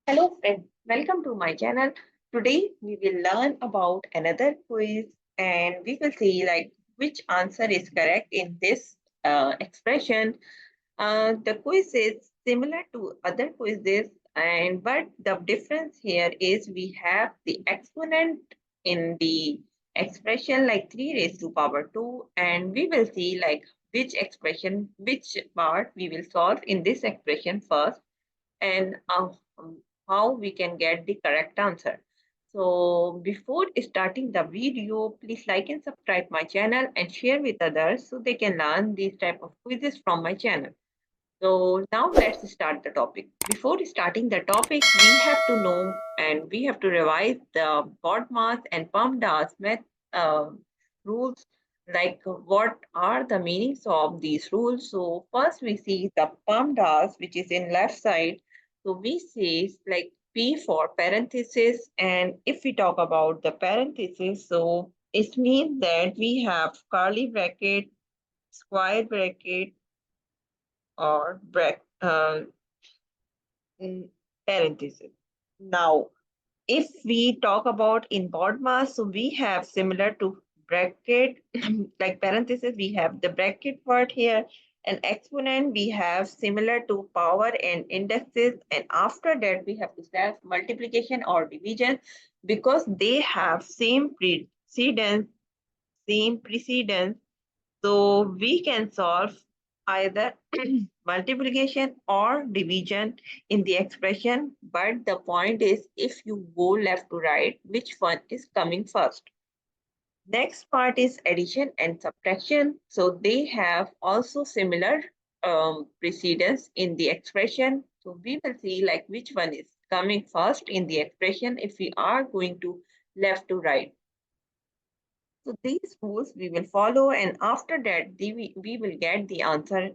Hello friends, welcome to my channel. Today we will learn about another quiz and we will see which answer is correct in this expression. The quiz is similar to other quizzes but the difference here is we have the exponent in the expression like 3 raised to power 2 and we will see which part we will solve in this expression first and how we can get the correct answer. So before starting the video, please like and subscribe my channel and share with others so they can learn these type of quizzes from my channel. So now let's start the topic. Before starting the topic, we have to know and we have to revise the BODMAS and PEMDAS uh, rules, like what are the meanings of these rules. So first we see the PEMDAS, which is in left side. So we say like P for parenthesis. And if we talk about the parenthesis, so it means that we have curly bracket, square bracket, or mm, parenthesis. Now, if we talk about in BODMAS, so we have similar to bracket, like parenthesis, we have the bracket word here, and exponent, we have similar to power and indexes, and after that, we have to self multiplication or division because they have same precedence, so we can solve either multiplication or division in the expression, but the point is if you go left to right, which one is coming first? Next part is addition and subtraction. So they have also similar precedence in the expression. So we will see like which one is coming first in the expression if we are going to left to right. So these rules we will follow, and after that, we will get the answer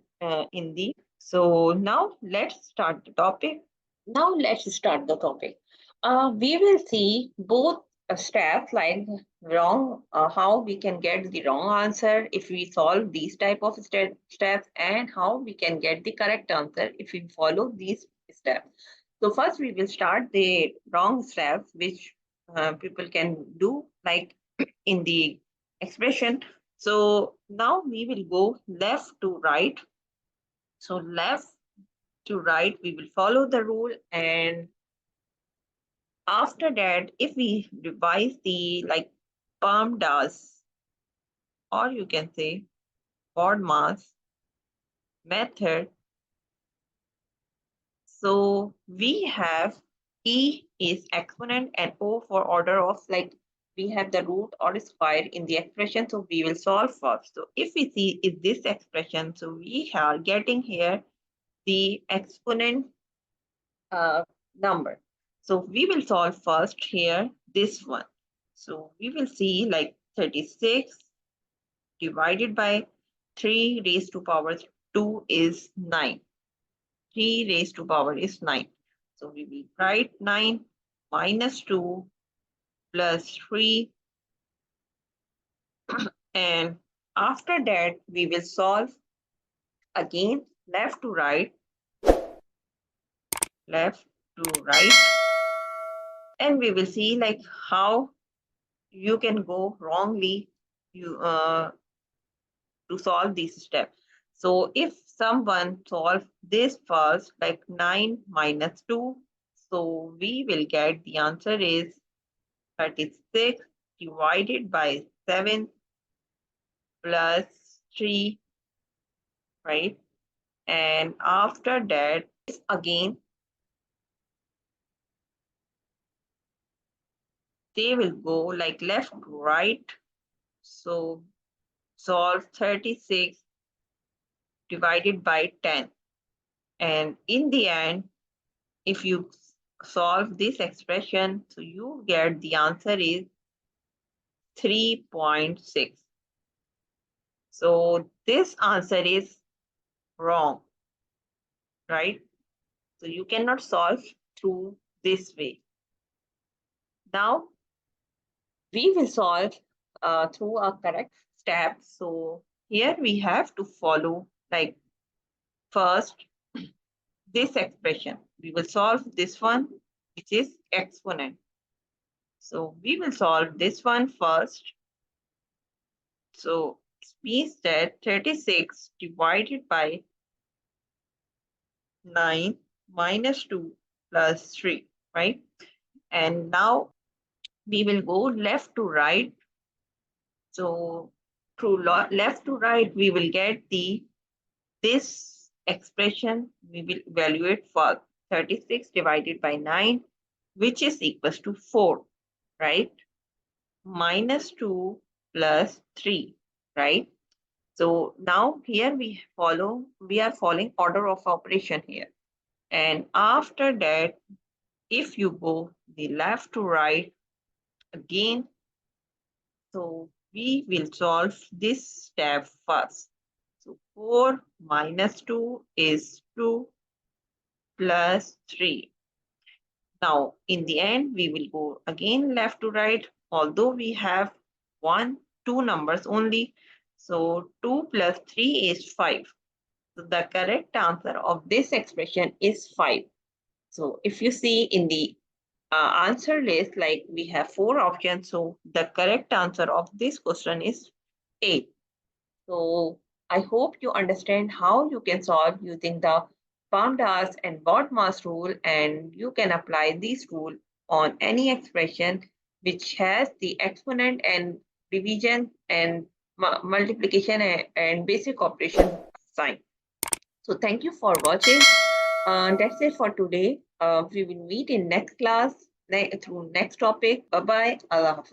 in the. So now let's start the topic. Now let's start the topic. We will see both steps like wrong, how we can get the wrong answer if we solve these type of steps, and how we can get the correct answer if we follow these steps. So first we will start the wrong steps, which people can do like in the expression. So now we will go left to right. So left to right, we will follow the rule. And after that, if we revise the like PEMDAS, or you can say BODMAS method, so we have E is exponent and O for order of like we have the root or square in the expression. So we will solve first. So if we see is this expression, so we are getting here the exponent uh, number. So we will solve first here this one. So we will see like 36 divided by 3 raised to power 2 is 9. 3 raised to power is 9. So we will write 9 minus 2 plus 3. And after that, we will solve again left to right, left to right. And we will see like how you can go wrongly you to solve this step. So if someone solve this first, like 9 minus 2, so we will get the answer is 36 divided by 7 plus 3, right? And after that, again, they will go like left to right. So solve 36 divided by 10. And in the end, if you solve this expression, so you get the answer is 3.6. So this answer is wrong, right? So you cannot solve through this way. Now we will solve through a correct step. So here we have to follow like first this expression. We will solve this one. which is exponent. So we will solve this one first. So it means that 36 divided by 9 minus 2 plus 3, right? And now we will go left to right. So through left to right, we will get this expression. We will evaluate for 36 divided by 9, which is equals to 4, right? Minus 2 plus 3, right? So now here we are following order of operation here. And after that, if you go the left to right again, so we will solve this step first. So 4 minus 2 is 2 plus 3. Now, in the end, we will go again left to right, although we have two numbers only. So 2 plus 3 is 5. So the correct answer of this expression is 5. So if you see in the answer list, like we have 4 options. So the correct answer of this question is 8. So I hope you understand how you can solve using the PEMDAS and BODMAS rule, and you can apply this rule on any expression which has the exponent and division and multiplication and basic operation sign. So thank you for watching. That's it for today. We will meet in next class through next topic. Bye bye. Allah Hafiz.